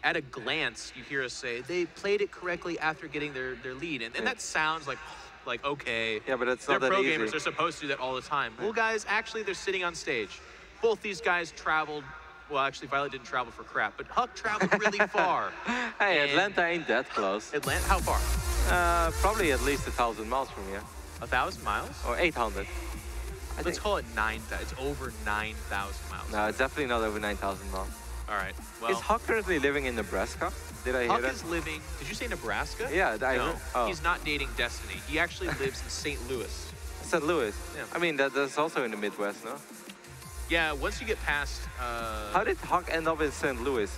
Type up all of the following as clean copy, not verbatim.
at a glance, you hear us say, they played it correctly after getting their lead. And that sounds like okay. Yeah, but it's not that They're pro easy. gamers, they're supposed to do that all the time. Well, guys, actually, they're sitting on stage. Both these guys traveled, well, actually, viOLet didn't travel for crap, but HuK traveled really far. Hey, Atlanta ain't that close. Atlanta, how far? Probably at least 1,000 miles from here. 1,000 miles? Or 800. Let's call it 9,000. It's over 9,000 miles. No, it's definitely not over 9,000 miles. All right. Well, is HuK currently living in Nebraska? Did I hear that? HuK is living. Did you say Nebraska? Yeah, I no, heard. Oh. He's not dating Destiny. He actually lives in St. Louis. St. Louis. Yeah. I mean, that's also in the Midwest, no? Yeah. Once you get past. How did HuK end up in St. Louis?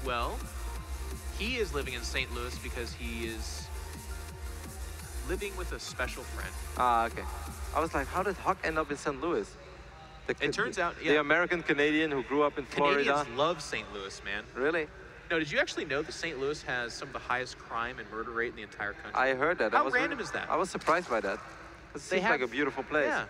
Well, he is living in St. Louis because he is living with a special friend. Ah, okay. I was like, how did HuK end up in St. Louis? It turns out, the American Canadian who grew up in Florida. Canadians love St. Louis, man. Really? No, did you actually know that St. Louis has some of the highest crime and murder rate in the entire country? I heard that. How random is that? I was surprised by that. It seems like a beautiful place. Yeah.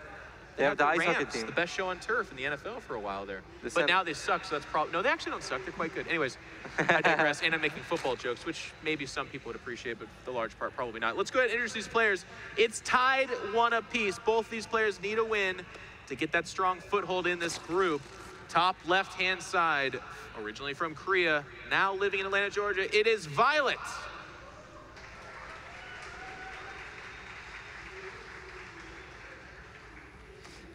They have the ice Rams, hockey team. The best show on turf in the NFL for a while there. But But now they suck, so that's probably... No, they actually don't suck. They're quite good. Anyways, I digress, and I'm making football jokes, which maybe some people would appreciate, but the large part probably not. Let's go ahead and introduce these players. It's tied 1 apiece. Both these players need a win to get that strong foothold in this group. Top left-hand side, originally from Korea, now living in Atlanta, Georgia, it is viOLet.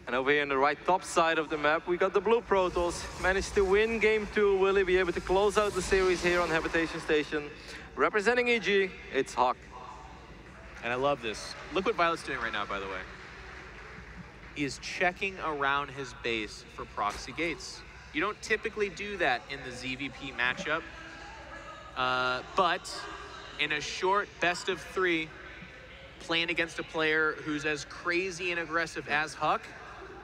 And over here on the right top side of the map, we got the Blue Protoss. Managed to win game 2. Will he be able to close out the series here on Habitation Station? Representing EG, it's HuK. And I love this. Look what viOLet's doing right now, by the way. He is checking around his base for proxy gates. You don't typically do that in the ZVP matchup. But in a short best of 3, playing against a player who's as crazy and aggressive as HuK,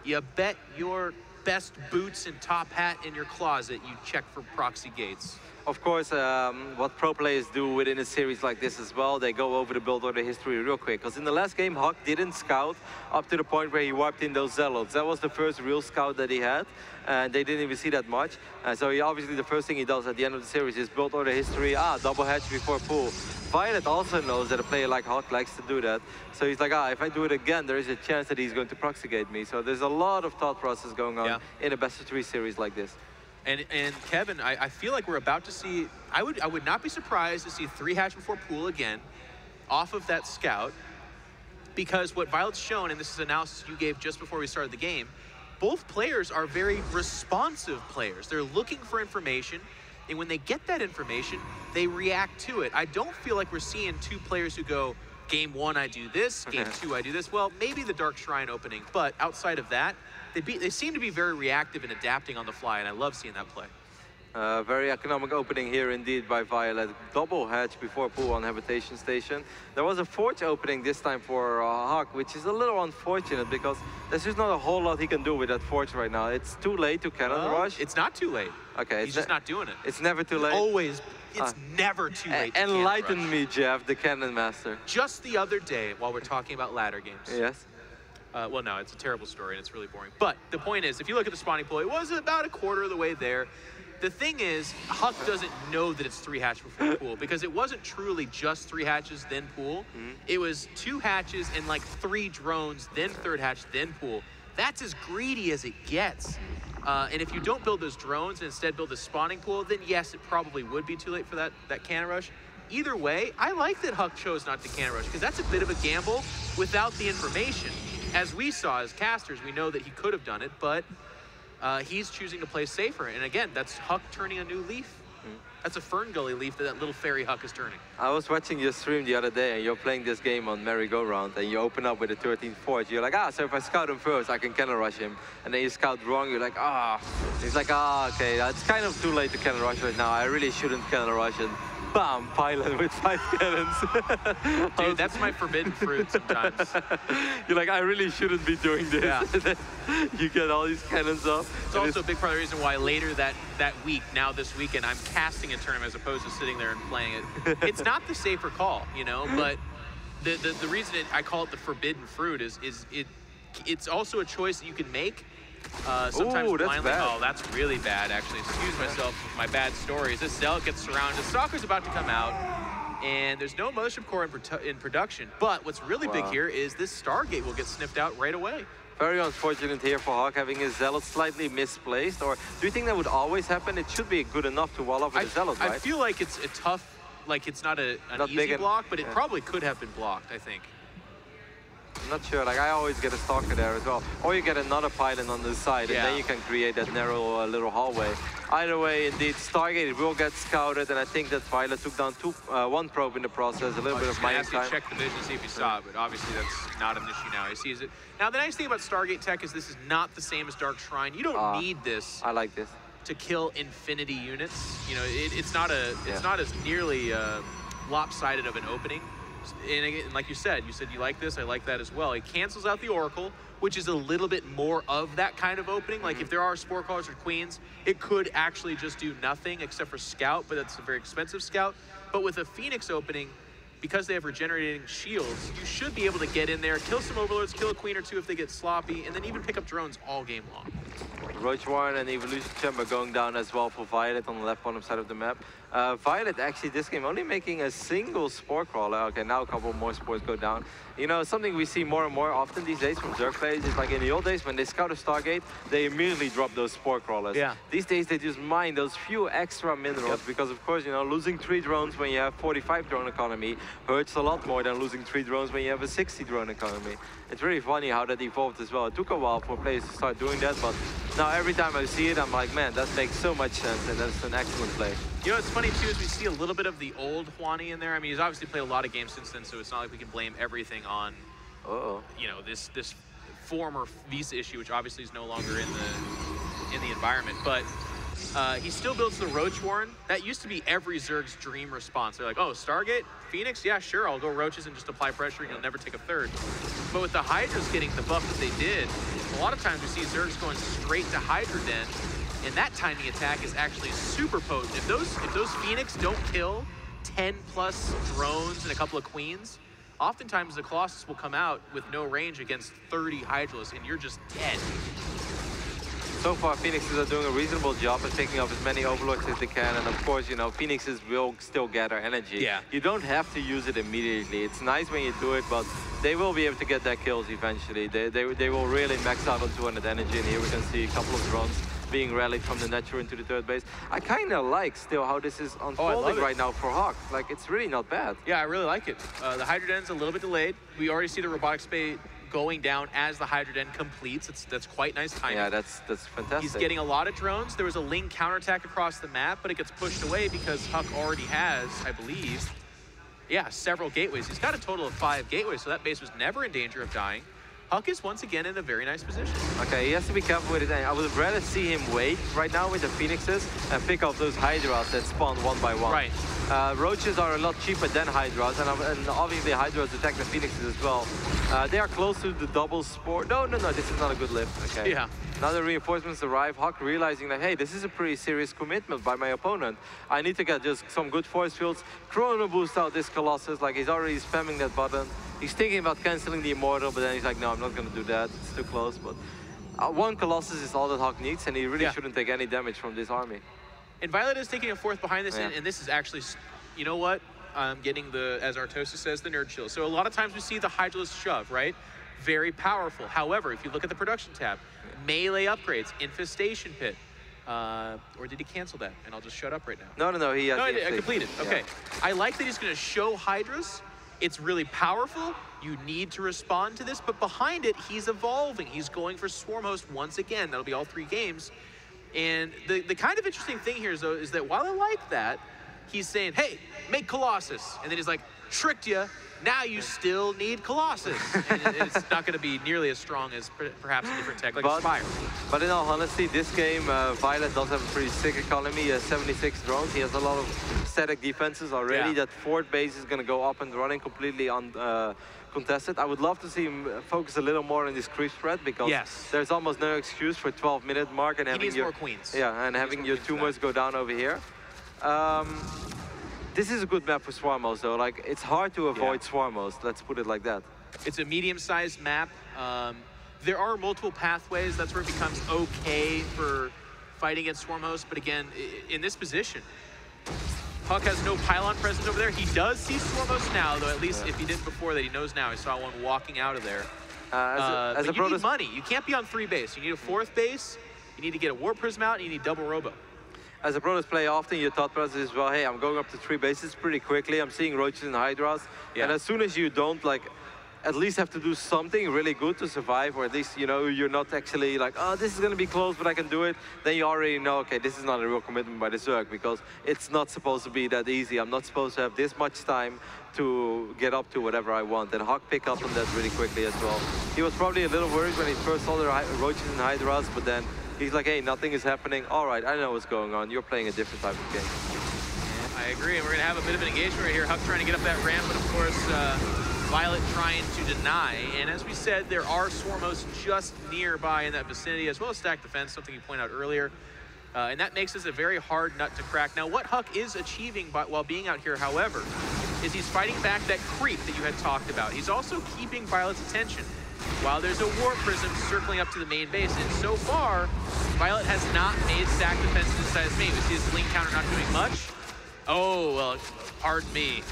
you bet your best boots and top hat in your closet, you check for proxy gates. Of course, what pro players do within a series like this as well, they go over the build order history real quick. Because in the last game, HuK didn't scout up to the point where he wiped in those Zealots. That was the first real scout that he had, and they didn't even see that much. So obviously the first thing he does at the end of the series is build order history, double hatch before pool. viOLet also knows that a player like HuK likes to do that. So he's like, if I do it again, there is a chance that he's going to proxy gate me. So there's a lot of thought process going on in a best of 3 series like this. And Kevin, I feel like we're about to see, I would not be surprised to see 3 hatch before pool again off of that scout, because what viOLet's shown, and this is analysis you gave just before we started the game, both players are very responsive players. They're looking for information, and when they get that information, they react to it. I don't feel like we're seeing 2 players who go, game 1 I do this, game 2 I do this. Well, maybe the Dark Shrine opening, but outside of that, they seem to be very reactive and adapting on the fly, and I love seeing that play. Very economic opening here indeed by viOLet. Double hatch before pool on Habitation Station. There was a Forge opening this time for HuK, which is a little unfortunate because there's just not a whole lot he can do with that Forge right now. It's too late to cannon rush. It's not too late. Okay, he's just not doing it. It's never too late? It's never too late to enlighten me, Jeff, the cannon master. Just the other day, while we're talking about ladder games. Yes. Well, no, it's a terrible story and it's really boring. But the point is, if you look at the spawning pool, it was about a quarter of the way there. The thing is, HuK doesn't know that it's 3 hatch before pool, because it wasn't truly just 3 hatches, then pool. It was 2 hatches and like 3 drones, then 3rd hatch, then pool. That's as greedy as it gets. And if you don't build those drones and instead build a spawning pool, then yes, it probably would be too late for that cannon rush. Either way, I like that HuK chose not to cannon rush, because that's a bit of a gamble without the information. As we saw as casters, we know that he could have done it, but he's choosing to play safer. And again, that's HuK turning a new leaf. That's a Fern Gully leaf that little fairy HuK is turning. I was watching your stream the other day, and you're playing this game on merry-go-round, and you open up with a 13th Forge. You're like, so if I scout him first, I can cannon rush him. And then you scout wrong, you're like, He's like, okay, it's kind of too late to cannon rush right now. I really shouldn't cannon rush, and bam, pilot with 5 cannons. Dude, that's my forbidden fruit sometimes. You're like, I really shouldn't be doing this. Yeah. You get all these cannons up. It's also a big part of the reason why later that week, now this weekend, I'm casting a tournament as opposed to sitting there and playing it. It's not the safer call, you know, but the reason I call it the forbidden fruit is it's also a choice that you can make Sometimes Ooh, that's blindly. bad. Oh, that's really bad, actually. Excuse myself with my bad stories. This Zealot gets surrounded. Stalker's about to come out, and there's no Mothership Core in production. But what's really big here is this Stargate will get sniffed out right away. Very unfortunate here for HuK, having his Zealot slightly misplaced. Or do you think that would always happen? It should be good enough to wall off with the Zealot, right? I feel like it's a tough, like it's not an easy block, but it probably could have been blocked, I think. I'm not sure, like I always get a Stalker there as well. Or you get another Pylon on the side, and then you can create that narrow little hallway. Either way, indeed, Stargate will get scouted, and I think that viOLet took down one probe in the process, a little bit of mining time. Check the vision, see if he saw it, but obviously that's not an issue now. He sees it. Now, the nice thing about Stargate tech is this is not the same as Dark Shrine. You don't need this. I like this. To kill infinity units. You know, it's not as nearly lopsided of an opening. And again, like you said you like this, I like that as well. It cancels out the Oracle, which is a little bit more of that kind of opening. Like if there are Spore Callers or Queens, it could actually just do nothing except for Scout, but that's a very expensive Scout. But with a Phoenix opening, because they have regenerating shields, you should be able to get in there, kill some Overlords, kill a Queen or two if they get sloppy, and then even pick up drones all game long. Roach Warren and Evolution Chamber going down as well for viOLet on the left bottom side of the map. viOLet actually this game only making a single Spore Crawler. Okay, now a couple more Spores go down. You know, something we see more and more often these days from Zerg players is like in the old days when they scout a Stargate, they immediately drop those Spore Crawlers. Yeah. These days they just mine those few extra minerals because of course, you know, losing 3 drones when you have 45 drone economy hurts a lot more than losing 3 drones when you have a 60 drone economy. It's really funny how that evolved as well. It took a while for players to start doing that, but now every time I see it, I'm like, man, that makes so much sense, and that's an excellent play. You know what's funny too is we see a little bit of the old Juani in there. I mean, he's obviously played a lot of games since then, so it's not like we can blame everything on, you know, this former Visa issue, which obviously is no longer in the environment. But he still builds the Roach Warren. That used to be every Zerg's dream response. They're like, oh, Stargate, Phoenix, yeah, sure, I'll go Roaches and just apply pressure, and you'll never take a third. But with the Hydras getting the buff that they did, a lot of times we see Zergs going straight to Hydra Den, and that timing attack is actually super potent. If those Phoenix don't kill 10+ drones and a couple of Queens, oftentimes the Colossus will come out with no range against 30 Hydras, and you're just dead. So far, Phoenixes are doing a reasonable job at picking up as many Overlords as they can, and of course, you know, Phoenixes will still gather energy. Yeah. You don't have to use it immediately. It's nice when you do it, but they will be able to get their kills eventually. They will really max out on 200 energy, and here we can see a couple of drones being rallied from the Natural into the third base. I kind of like still how this is unfolding right now for HuK. Like, it's really not bad. Yeah, I really like it. The Hydra Den's a little bit delayed. We already see the Robotic Spade going down as the Hydra Den completes. That's quite nice timing. Yeah, that's fantastic. He's getting a lot of drones. There was a Ling counterattack across the map, but it gets pushed away because HuK already has, I believe, yeah, several gateways. He's got a total of 5 gateways, so that base was never in danger of dying. HuK is once again in a very nice position. Okay, he has to be careful with it. I would rather see him wait right now with the Phoenixes and pick up those Hydras that spawn one by one. Right. Roaches are a lot cheaper than Hydras, and obviously Hydras attack the Phoenixes as well. They are close to the double Spore. No, this is not a good lift. Okay. Yeah. Now the reinforcements arrive, HuK realizing that, hey, this is a pretty serious commitment by my opponent. I need to get just some good force fields, chrono boost out this Colossus, like he's already spamming that button. He's thinking about canceling the Immortal, but then he's like, no, I'm not going to do that. It's too close. But one Colossus is all that HuK needs, and he really shouldn't take any damage from this army. And viOLet is taking a 4th behind this, and this is actually, you know what? Getting the, as Artosis says, the nerd shield. So a lot of times we see the Hydraless shove, right? Very powerful. However, if you look at the production tab, melee upgrades, Infestation Pit, or did he cancel that? And I'll just shut up right now. No, he has. No, I completed. Okay. I like that he's going to show Hydras. It's really powerful. You need to respond to this, but behind it, he's evolving. He's going for Swarm Host once again. That'll be all 3 games. And the kind of interesting thing here, though, is that while I like that, he's saying, hey, make Colossus. And then he's like, tricked you. Now you still need Colossus. And it's not going to be nearly as strong as perhaps a different tech like Spire. But in all honesty, this game, viOLet does have a pretty sick economy. He has 76 drones. He has a lot of static defenses already. That 4th base is going to go up and running completely contested. I would love to see him focus a little more on this creep spread, because there's almost no excuse for 12-minute mark and having more Queens. Yeah, and having your Tumors go down over here. This is a good map for Swarmos, though. Like, it's hard to avoid Swarmos. Let's put it like that. It's a medium-sized map. there are multiple pathways. That's where it becomes okay for fighting against Swarm Host. But again, in this position, HuK has no pylon presence over there. He does see Swarm Host now, though, at least if he didn't before that, he knows now. He saw one walking out of there. But you need money. You can't be on 3 base. You need a 4th base. You need to get a War Prism out, and you need double Robo. As a Protoss player, often your thought process is, well, hey, I'm going up to 3 bases pretty quickly. I'm seeing Roaches and Hydras. Yeah. And as soon as you don't, like, at least have to do something really good to survive, or at least, you know, you're not actually like, oh, this is going to be close, but I can do it, then you already know, okay, this is not a real commitment by the HuK, because it's not supposed to be that easy. I'm not supposed to have this much time to get up to whatever I want. And HuK picked up on that really quickly as well. He was probably a little worried when he first saw the Roaches and Hydras, but then he's like, hey, nothing is happening. All right, I know what's going on. You're playing a different type of game. I agree, and we're going to have a bit of an engagement right here. HuK trying to get up that ramp, but of course, viOLet trying to deny. And as we said, there are Swarm Hosts just nearby in that vicinity, as well as stacked defense, something you pointed out earlier. And that makes this a very hard nut to crack. Now, what HuK is achieving while being out here, however, is he's fighting back that creep that you had talked about. He's also keeping viOLet's attention while there's a War Prism circling up to the main base. And so far, viOLet has not made stack defenses inside his main. We see his link counter not doing much. Oh, well, pardon me.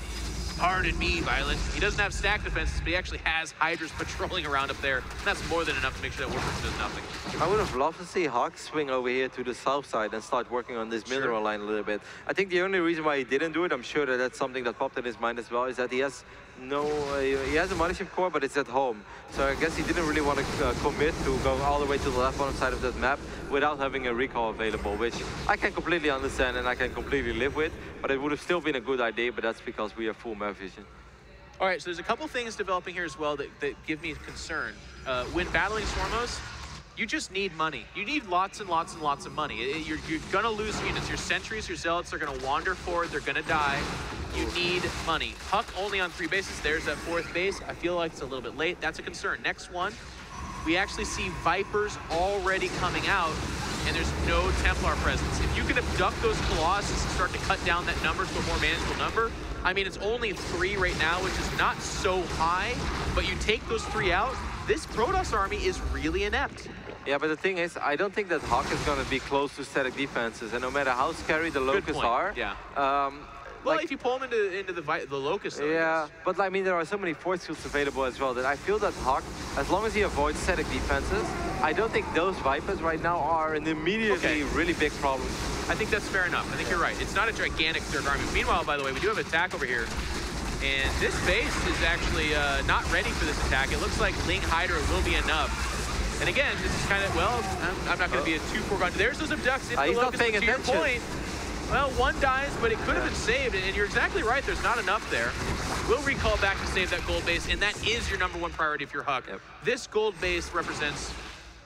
Pardon me, viOLet. He doesn't have stack defenses, but he actually has Hydras patrolling around up there. And that's more than enough to make sure that War Prism does nothing. I would have loved to see HuK swing over here to the south side and start working on this mineral line a little bit. I think the only reason why he didn't do it, I'm sure that that's something that popped in his mind as well, is that he has he has a Mothership core, but it's at home. So I guess he didn't really want to commit to go all the way to the left bottom side of that map without having a recall available, which I can completely understand and I can completely live with, but it would have still been a good idea, but that's because we have full map vision. All right, so there's a couple things developing here as well that give me concern. When battling Swarm Hosts, you just need money. You need lots and lots and lots of money. You're gonna lose units. Your sentries, your zealots are gonna wander forward, they're gonna die. You need money. HuK only on 3 bases. There's that 4th base. I feel like it's a little bit late. That's a concern. Next one, we actually see Vipers already coming out, and there's no Templar presence. If you can abduct those Colossus and start to cut down that number to a more manageable number, I mean, it's only 3 right now, which is not so high, but you take those 3 out, this Protoss army is really inept. Yeah, but the thing is, I don't think that HuK is going to be close to static defenses, and no matter how scary the Locusts are, well, like, if you pull them into the Locust, though, yeah, but I mean, there are so many force fields available as well that I feel that HuK, as long as he avoids static defenses, I don't think those Vipers right now are an immediately really big problem. I think that's fair enough. I think you're right. It's not a gigantic third army. Meanwhile, by the way, we do have an attack over here. And this base is actually not ready for this attack. It looks like Ling Hydra will be enough. And again, this is kind of, well, I'm not going to be a too foregone. There's those abducts. He's not paying attention. To your point, well, one dies, but it could have been saved. And you're exactly right. There's not enough there. We'll recall back to save that gold base, and that is your #1 priority if you're HuK. Yep. This gold base represents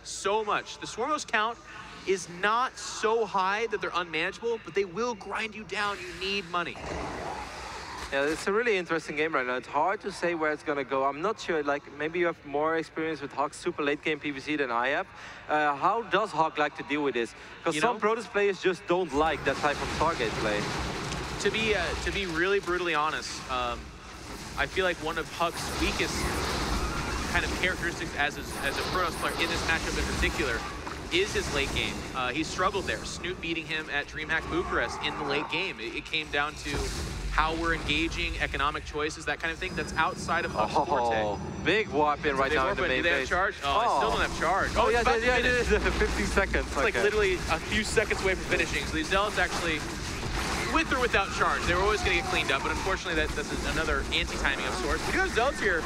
so much. The Swarm Host count is not so high that they're unmanageable, but they will grind you down. You need money. Yeah, it's a really interesting game right now. It's hard to say where it's going to go. I'm not sure, like, maybe you have more experience with HuK's super late game PvC than I have. How does HuK like to deal with this? Because some Protoss players just don't like that type of target play. To be really brutally honest, I feel like one of HuK's weakest kind of characteristics as a Protoss player in this matchup in particular is his late game. He struggled there. Snoop beating him at DreamHack Bucharest in the late game. It came down to how we're engaging, economic choices, that kind of thing. That's outside of HuK's forte. Big warp in right now in the main base. Do they have charge? Oh, I still don't have charge. Oh, yeah, it is 15 seconds. It's like literally a few seconds away from finishing. So these Zealots actually, with or without charge, they were always going to get cleaned up, but unfortunately that's another anti-timing of sorts. We do have Zealots here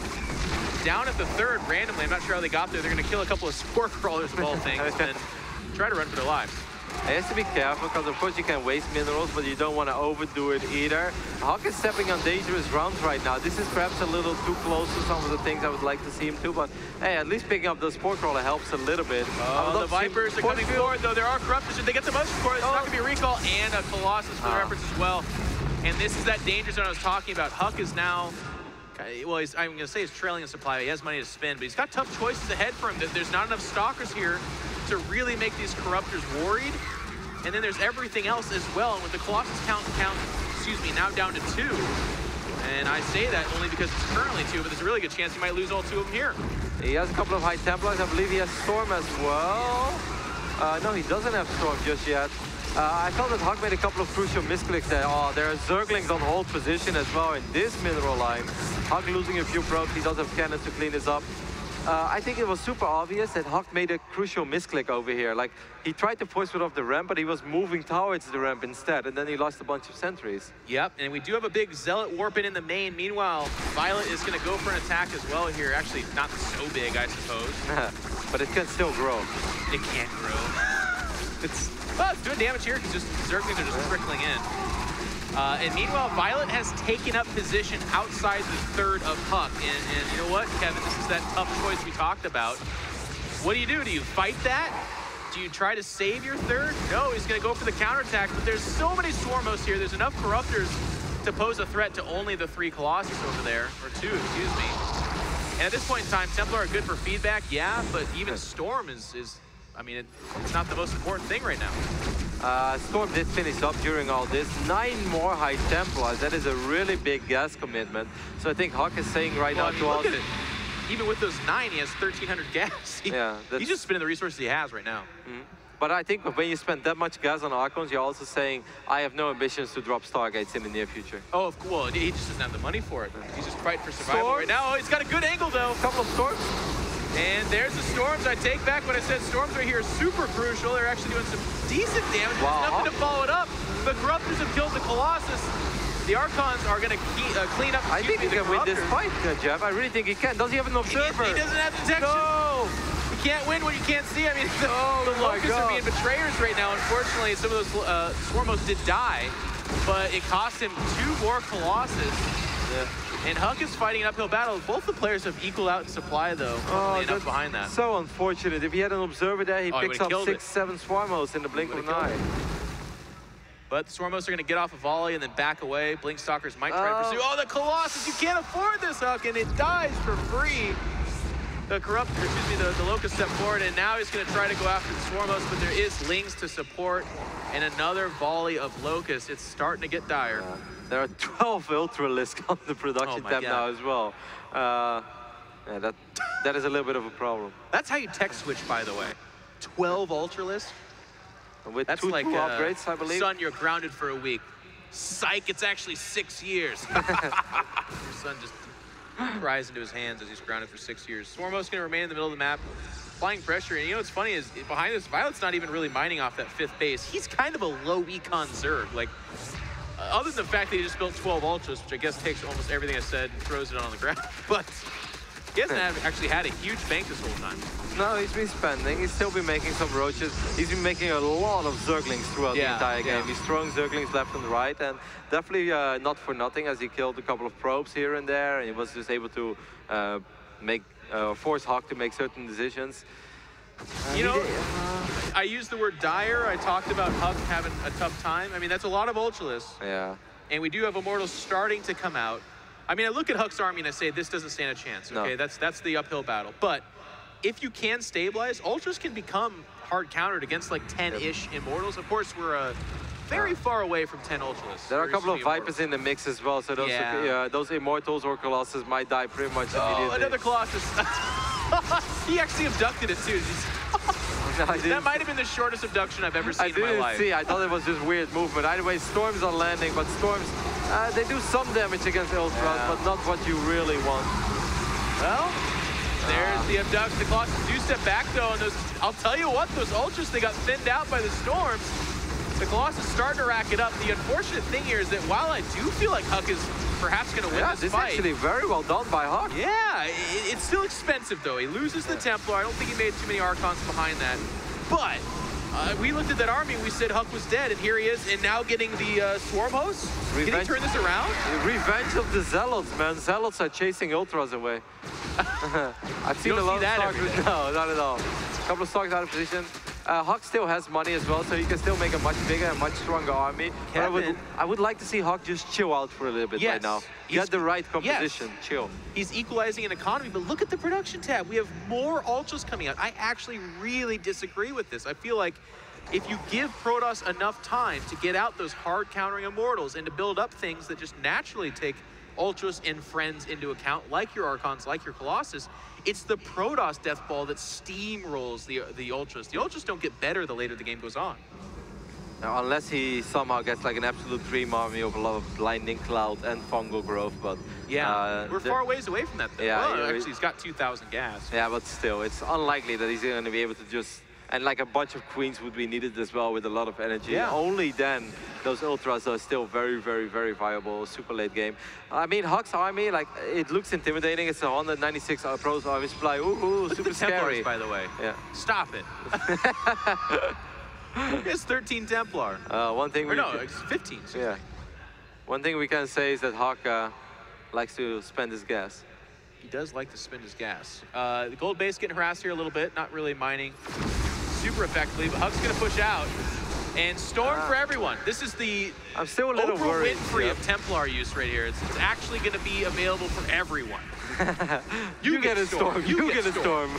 down at the 3rd randomly. I'm not sure how they got there. They're going to kill a couple of spore crawlers of all things and try to run for their lives. It has to be careful because of course you can waste minerals, but you don't want to overdo it either. HuK is stepping on dangerous rounds right now. This is perhaps a little too close to some of the things I would like to see him do, but hey, at least picking up the spore crawler helps a little bit. The Vipers are coming forward, though. There are corruptors. If they get the most core, it's not going to be a recall, and a Colossus for the reference as well. And this is that danger zone I was talking about. HuK is now, well, I'm going to say he's trailing a supply. He has money to spend, but he's got tough choices ahead for him. There's not enough stalkers here to really make these corruptors worried. And then there's everything else as well. And with the Colossus count, now down to 2, And I say that only because it's currently 2, but there's a really good chance he might lose all 2 of them here. He has a couple of high Templars. I believe he has Storm as well. No, he doesn't have Storm just yet. I felt that HuK made a couple of crucial misclicks there. Oh, there are Zerglings on hold position as well in this mineral line. HuK losing a few probes. He does have cannons to clean this up. I think it was super obvious that HuK made a crucial misclick over here. Like, he tried to force it off the ramp, but he was moving towards the ramp instead, and then he lost a bunch of sentries. Yep, and we do have a big Zealot warping in the main. Meanwhile, viOLet is going to go for an attack as well here. Actually, not so big, I suppose. But it can still grow. It can't grow. It's doing damage here because just Zerglings are just trickling in. And meanwhile, viOLet has taken up position outside the third of HuK. And you know what, Kevin? This is that tough choice we talked about. What do? Do you fight that? Do you try to save your third? No, he's going to go for the counterattack. But there's so many Swarmos here. There's enough Corruptors to pose a threat to only the 3 Colossus over there. Or 2, excuse me. And at this point in time, Templar are good for feedback, yeah, but even Storm is I mean, it's not the most important thing right now. Storm did finish up during all this. 9 more high Templars. That is a really big gas commitment. So I think HuK is saying right now to us. Even with those 9, he has 1,300 gas. He's just spending the resources he has right now. But I think when you spend that much gas on Archons, you're also saying, I have no ambitions to drop Stargates in the near future. Oh, well, he just doesn't have the money for it. He's just fighting for survival right now. Oh, he's got a good angle, though. A couple of Storms. And there's the Storms. I take back what I said. Storms right here are super crucial. They're actually doing some decent damage. There's nothing to follow it up. The Corruptors have killed the Colossus. The Archons are going to clean up. I think he can win this fight, Jeff. I really think he can. Does he have an observer? He doesn't have detection. No! You can't win what you can't see. I mean, the Locusts are being betrayers right now. Unfortunately, some of those Swarmos did die, but it cost him 2 more Colossus. Yeah. And HuK is fighting an uphill battle. Both the players have equaled out in supply, though. Enough behind that. So unfortunate. If he had an observer there, he picks up 6, 7 Swarmos in the blink of an eye. But the Swarmos are going to get off a volley and then back away. Blinkstalkers might try to pursue. Oh, the Colossus! You can't afford this, HuK, and it dies for free. The the Locust step forward, and now he's going to try to go after the Swarmos, but there is Lings to support, and another volley of Locusts. It's starting to get dire. There are 12 Ultralisks on the production tab now as well. Yeah, that is a little bit of a problem. That's how you tech switch, by the way. 12 Ultralisks. With that's 2 like upgrades, I believe. Son, you're grounded for a week. Psych, it's actually 6 years. Your son just cries into his hands as he's grounded for 6 years. Swarmos going to remain in the middle of the map, applying pressure. And you know what's funny is behind this, viOLet's not even really mining off that 5th base. He's kind of a low econ Zerg. Like, other than the fact that he just built 12 Ultras, which I guess takes almost everything I said and throws it on the ground. But he hasn't actually had a huge bank this whole time. No, he's been spending. He's still been making some roaches. He's been making a lot of Zerglings throughout the entire game. He's throwing Zerglings left and right, and definitely not for nothing, as he killed a couple of probes here and there, and he was just able to force HuK to make certain decisions. You know, I used the word dire. I talked about HuK having a tough time. I mean, that's a lot of Ultralisks. Yeah. And we do have Immortals starting to come out. I mean, I look at HuK's army and I say, this doesn't stand a chance, okay? No. That's the uphill battle. But if you can stabilize, Ultras can become hard countered against like 10-ish Immortals. Of course, we're very far away from 10 Ultras. There are a couple of Vipers in the mix as well, so those Immortals or Colossus might die pretty much immediately. Oh, another Colossus. He actually abducted it too. That might have been the shortest abduction I've ever seen in my life. I thought it was just weird movement. Anyway, Storms are landing, but Storms, they do some damage against Ultras, but not what you really want. Well, there's the abduction. The Colossus do step back though, and those, I'll tell you what, those Ultras, they got thinned out by the Storms. The Colossus starting to rack it up. The unfortunate thing here is that while I do feel like HuK is perhaps going to win this fight. This is actually very well done by HuK. Yeah, it's still expensive though. He loses the Templar. I don't think he made too many Archons behind that. But we looked at that army and we said HuK was dead, and here he is, and now getting the Swarm host. Can he turn this around? Revenge of the Zealots, man. Zealots are chasing Ultras away. I've seen a lot of stocks. No, not at all. A couple of stocks out of position. HuK still has money as well, so he can still make a much bigger and much stronger army. But I would like to see HuK just chill out for a little bit right now. Get the right composition, chill. He's equalizing an economy, but look at the production tab. We have more Ultras coming out. I actually really disagree with this. I feel like if you give Protoss enough time to get out those hard countering Immortals and to build up things that just naturally take Ultras and Friends into account, like your Archons, like your Colossus, it's the Protoss Death Ball that steamrolls the Ultras. The Ultras don't get better the later the game goes on. Now, unless he somehow gets like an absolute dream army of a lot of Blinding Cloud and Fungal Growth, but... Yeah, we're far ways away from that though. Yeah, well, actually, he's got 2,000 gas. Yeah, but still, it's unlikely that he's going to be able to just... And like a bunch of Queens would be needed as well with a lot of energy. Yeah. Only then, those Ultras are still very, very, very viable, super late game. I mean, HuK's army, like, it looks intimidating. It's a 196 Pros army supply. Ooh, Look super at the Templars, scary. by the way. Yeah. Stop it. It's 13 Templar. One thing we it's 15. Yeah. One thing we can say is that HuK likes to spend his gas. He does like to spend his gas. The gold base getting harassed here a little bit, not really mining super effectively, but HuK's gonna push out. And Storm for everyone. This is the I'm still a little Oprah worried. Winfrey of Templar use right here. It's actually gonna be available for everyone. You get a storm. You get a storm.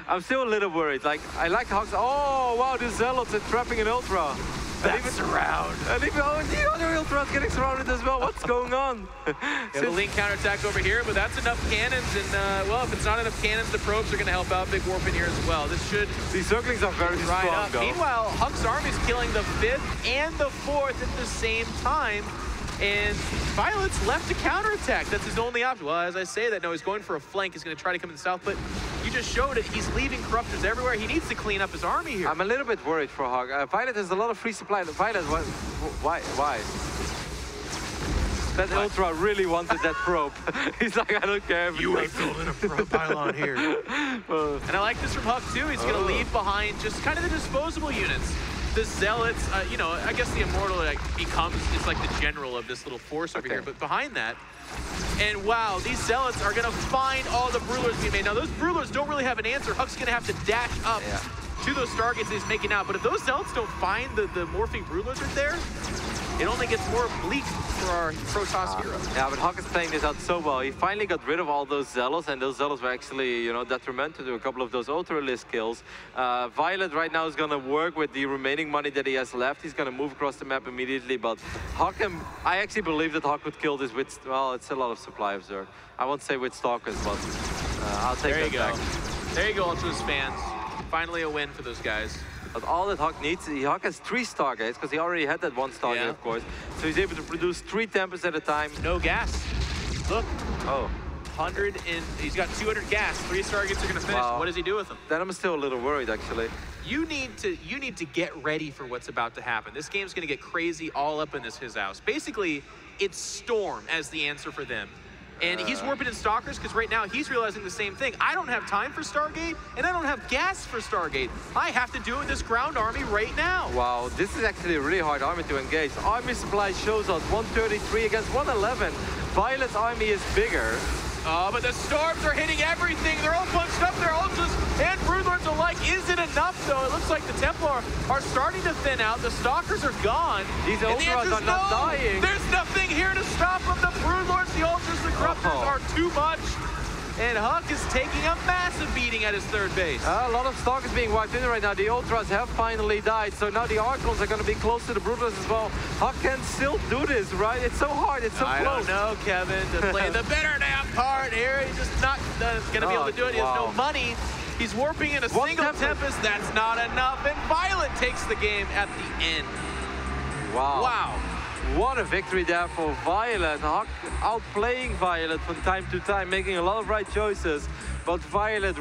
I'm still a little worried. Like, I like HuK's. Oh, wow, the Zealots are trapping an Ultra. That's around. And even the other Ultra's getting surrounded as well. What's going on? The Link counterattack over here, but that's enough cannons. And, well, if it's not enough cannons, the probes are going to help out. Big warp in here as well. This should... These circlings are very strong, up. though. Meanwhile, HuK's army's killing the 5th and the 4th at the same time. And viOLet's left to counterattack. That's his only option. Well, as I say that, no, he's going for a flank. He's going to try to come in the south, but you just showed it. He's leaving corruptors everywhere. He needs to clean up his army here. I'm a little bit worried for HuK. viOLet has a lot of free supply. viOLet, why? That Ultra really wanted that probe. He's like, I don't care. You ain't building a probe pylon here. And I like this from HuK too. He's going to leave behind just kind of the disposable units. The Zealots, you know, I guess the Immortal like it's like the general of this little force over here, but behind that, and wow, these Zealots are gonna find all the Brewlers being made. Now those Brewlers don't really have an answer. HuK's gonna have to dash up to those Stargates he's making out, but if those Zealots don't find the morphing Brewlers right there, it only gets more bleak for our Protoss hero. Yeah, but HuK is playing this out so well. He finally got rid of all those Zealots, and those Zealots were actually, you know, detrimental to a couple of those Ultra list kills. viOLet right now is going to work with the remaining money that he has left. He's going to move across the map immediately, but HuK, I actually believe that HuK would kill this with, well, it's a lot of supply of Zerg. I won't say with Stalkers, but I'll take that back. There you go, Ultras fans. Finally a win for those guys. But all that HuK needs, HuK has 3 Stargates, because he already had that 1 Stargate, of course. So he's able to produce 3 Tempests at a time. No gas. Look. Oh. 100 and he's got 200 gas. 3 Stargates are going to finish. Wow. What does he do with them? Then I'm still a little worried, actually. You need to get ready for what's about to happen. This game's going to get crazy all up in his house. Basically, it's Storm as the answer for them. And he's warping in Stalkers because right now he's realizing the same thing. I don't have time for Stargate, and I don't have gas for Stargate. I have to do it with this ground army right now. Wow, this is actually a really hard army to engage. Army supply shows us 133 against 111. viOLet's army is bigger. But the Storms are hitting everything. They're all bunched up. They're Ultras and Broodlords alike. Is it enough, though? It looks like the Templar are starting to thin out. The Stalkers are gone. These Ultras are not dying. There's nothing here to stop them. The Broodlords, the Ultras, the Corruptors are too much. And HuK is taking a massive beating at his 3rd base. A lot of Stalkers being wiped in right now. The Ultras have finally died, so now the Archons are going to be close to the Broodlords as well. HuK can still do this, right? It's so hard, it's so close. I don't know, Kevin, to play the bitter damn part here. He's just not going to be able to do it. He has no money. He's warping in a single Tempest. That's not enough. And viOLet takes the game at the end. Wow. Wow. What a victory there for viOLet. HuK outplaying viOLet from time to time, making a lot of right choices, but viOLet